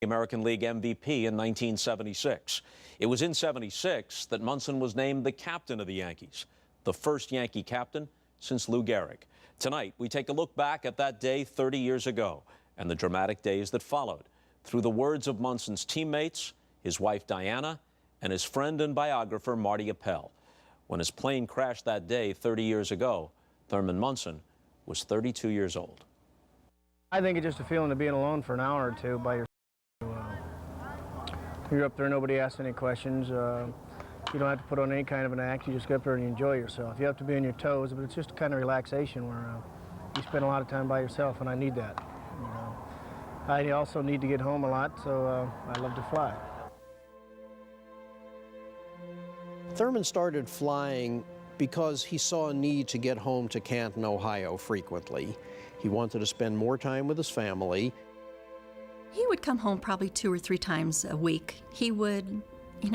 American League MVP in 1976. It was in '76 that Munson was named the captain of the Yankees, the first Yankee captain since Lou Gehrig. Tonight, we take a look back at that day 30 years ago and the dramatic days that followed through the words of Munson's teammates, his wife Diana, and his friend and biographer Marty Appel. When his plane crashed that day 30 years ago, Thurman Munson was 32 years old. I think it's just a feeling of being alone for an hour or two by yourself. You're up there, nobody asks any questions. You don't have to put on any kind of an act. You just get up there and you enjoy yourself. You have to be on your toes, but it's just a kind of relaxation where you spend a lot of time by yourself, and I need that. I also need to get home a lot, so I love to fly. Thurman started flying because he saw a need to get home to Canton, Ohio frequently. He wanted to spend more time with his family. He would come home probably 2 or 3 times a week. He would,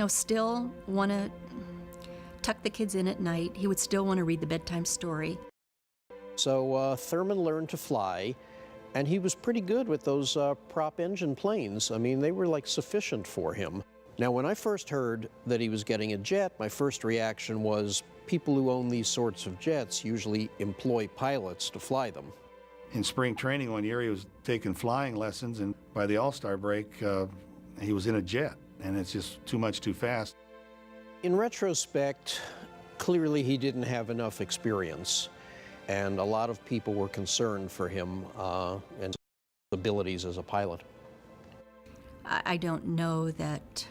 still want to tuck the kids in at night. He would still want to read the bedtime story. So Thurman learned to fly, and he was pretty good with those prop engine planes. I mean, they were like sufficient for him. Now, when I first heard that he was getting a jet, my first reaction was people who own these sorts of jets usually employ pilots to fly them. In spring training one year, he was taking flying lessons, and by the All-Star break, he was in a jet, and it's just too much too fast. In retrospect, clearly he didn't have enough experience, and a lot of people were concerned for him and his abilities as a pilot. I don't know that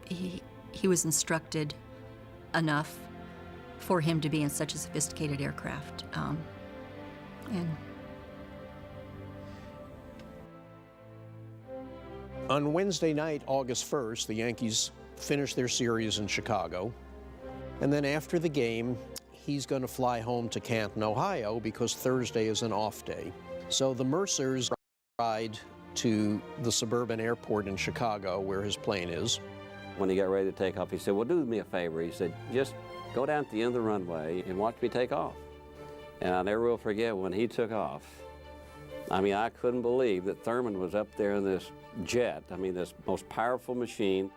he was instructed enough for him to be in such a sophisticated aircraft. On Wednesday night, August 1st, the Yankees finished their series in Chicago. And then after the game, he's going to fly home to Canton, Ohio, because Thursday is an off day. So the Mercers ride to the suburban airport in Chicago, where his plane is. When he got ready to take off, he said, "Well, do me a favor." He said, "Just go down to the end of the runway and watch me take off." And I never will forget when he took off. I mean, I couldn't believe that Thurman was up there in this jet, this most powerful machine.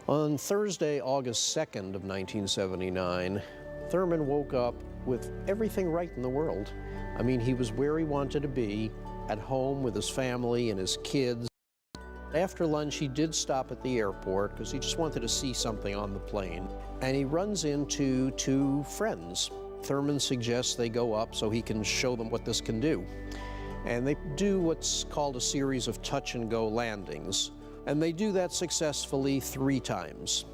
On Thursday, August 2nd of 1979, Thurman woke up with everything right in the world. I mean, he was where he wanted to be, at home with his family and his kids. After lunch, he did stop at the airport because he just wanted to see something on the plane. And he runs into 2 friends. Thurman suggests they go up so he can show them what this can do. And they do what's called a series of touch-and-go landings. And they do that successfully 3 times.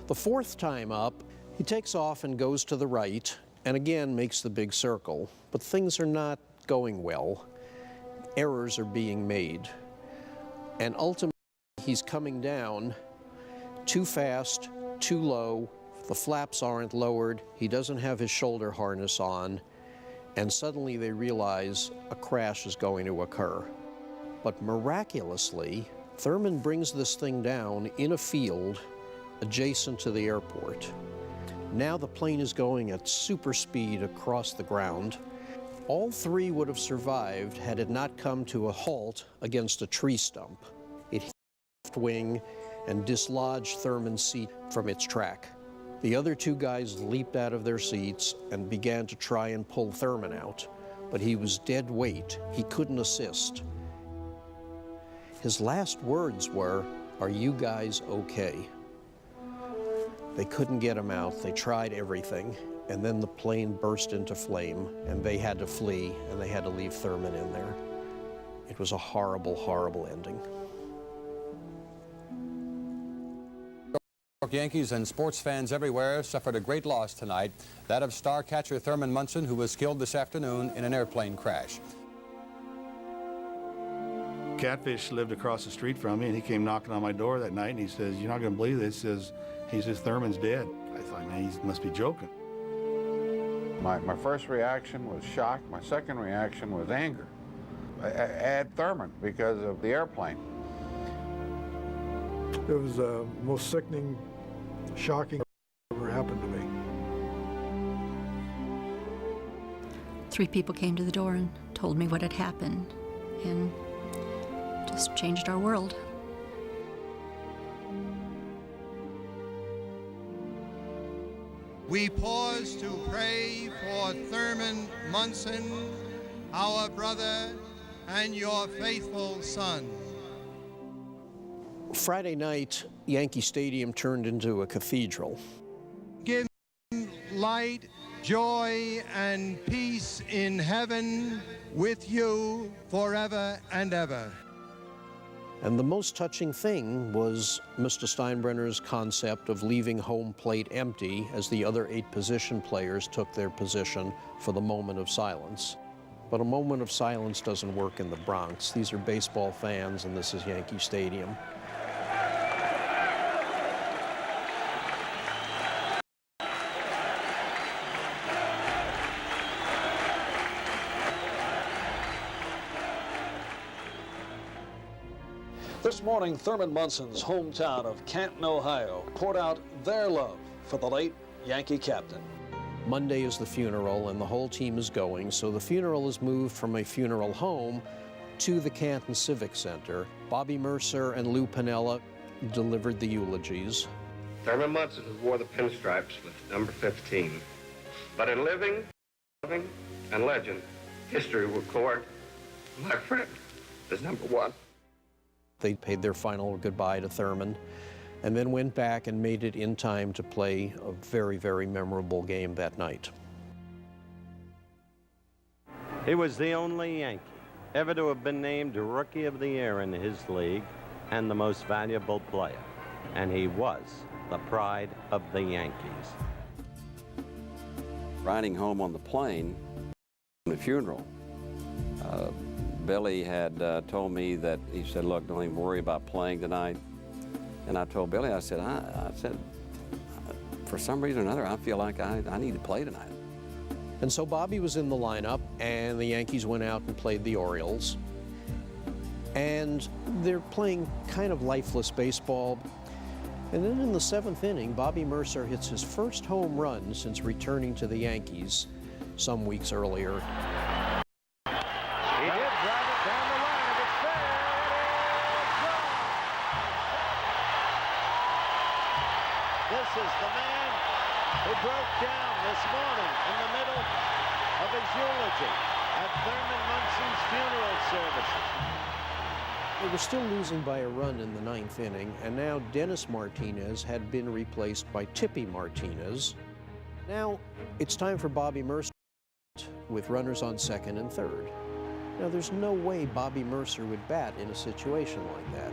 The 4th time up, he takes off and goes to the right, and again makes the big circle. But things are not going well. Errors are being made. And ultimately, he's coming down too fast, too low, the flaps aren't lowered, he doesn't have his shoulder harness on, and suddenly they realize a crash is going to occur. But miraculously, Thurman brings this thing down in a field adjacent to the airport. Now the plane is going at super speed across the ground. All 3 would have survived had it not come to a halt against a tree stump. It hit the left wing and dislodged Thurman's seat from its track. The other 2 guys leaped out of their seats and began to try and pull Thurman out, but he was dead weight. He couldn't assist. His last words were, "Are you guys okay?" They couldn't get him out. They tried everything. And then the plane burst into flame, and they had to flee, and they had to leave Thurman in there. It was a horrible, horrible ending. Yankees and sports fans everywhere suffered a great loss tonight, that of star catcher Thurman Munson, who was killed this afternoon in an airplane crash. Catfish lived across the street from me, and he came knocking on my door that night, and he says, "You're not going to believe this." He says, "Thurman's dead." I thought, man, he must be joking. My first reaction was shock. My second reaction was anger at Thurman because of the airplane. It was the most sickening, shocking ever happened to me. 3 people came to the door and told me what had happened. And just changed our world. We pause to pray for Thurman Munson, our brother and your faithful son. Friday night, Yankee Stadium turned into a cathedral. Give him light, joy, and peace in heaven with you forever and ever. And the most touching thing was Mr. Steinbrenner's concept of leaving home plate empty as the other 8 position players took their position for the moment of silence. But a moment of silence doesn't work in the Bronx. These are baseball fans, and this is Yankee Stadium. This morning, Thurman Munson's hometown of Canton, Ohio, poured out their love for the late Yankee Captain. Monday is the funeral, and the whole team is going, so the funeral is moved from a funeral home to the Canton Civic Center. Bobby Mercer and Lou Piniella delivered the eulogies. Thurman Munson, who wore the pinstripes with number 15. But in living, loving, and legend, history will record my friend as number 1. They paid their final goodbye to Thurman and then went back and made it in time to play a very, very memorable game that night. He was the only Yankee ever to have been named Rookie of the Year in his league and the most valuable player. And he was the pride of the Yankees. Riding home on the plane from the funeral, Billy had told me that, he said, look, don't even worry about playing tonight. And I told Billy, I said, for some reason or another, I feel like I need to play tonight. And so Bobby was in the lineup, and the Yankees went out and played the Orioles. And they're playing kind of lifeless baseball. And then in the 7th inning, Bobby Mercer hits his first home run since returning to the Yankees some weeks earlier. He did drive it down the line. It's fair. It is gone. This is the man who broke down this morning in the middle of his eulogy at Thurman Munson's funeral services. They were still losing by a run in the 9th inning, and now Dennis Martinez had been replaced by Tippy Martinez. Now it's time for Bobby Mercer with runners on 2nd and 3rd. Now there's no way Bobby Mercer would bat in a situation like that.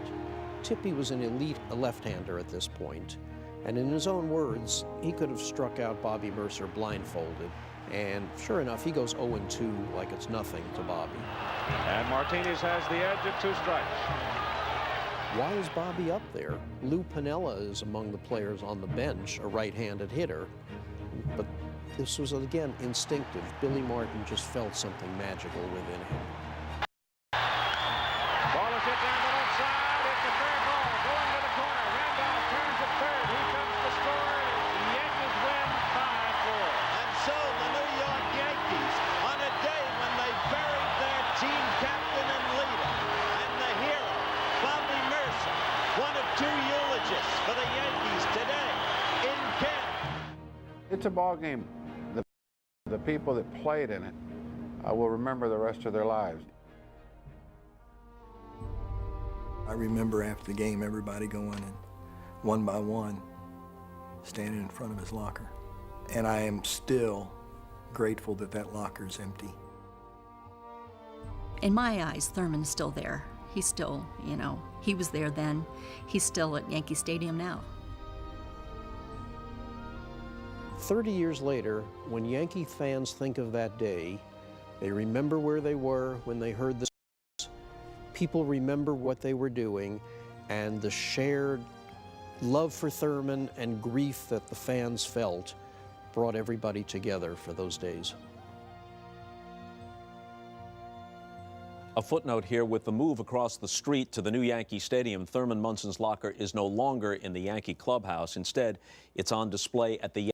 Tippy was an elite left-hander at this point, and in his own words, he could have struck out Bobby Mercer blindfolded. And sure enough, he goes 0-2 like it's nothing to Bobby. And Martinez has the edge at 2 strikes. Why is Bobby up there? Lou Piniella is among the players on the bench, a right-handed hitter. But this was, again, instinctive. Billy Martin just felt something magical within him. Ball is hit down the left side. It's a fair ball going to the corner. Randolph turns at 3rd. Here comes the score. The Yankees win 5-4. And so the New York Yankees, on a day when they buried their team captain and leader, and the hero, Bobby Mercer, one of 2 eulogists for the Yankees today in Kent. It's a ball game. The people that played in it will remember the rest of their lives. I remember after the game, everybody going and one by one, standing in front of his locker. And I am still grateful that that locker is empty. In my eyes, Thurman's still there. He's still, you know, he was there then. He's still at Yankee Stadium now. 30 years later, when Yankee fans think of that day, they remember where they were when they heard the songs. People remember what they were doing, and the shared love for Thurman and grief that the fans felt brought everybody together for those days. A footnote here: with the move across the street to the new Yankee Stadium, Thurman Munson's locker is no longer in the Yankee clubhouse. Instead, it's on display at the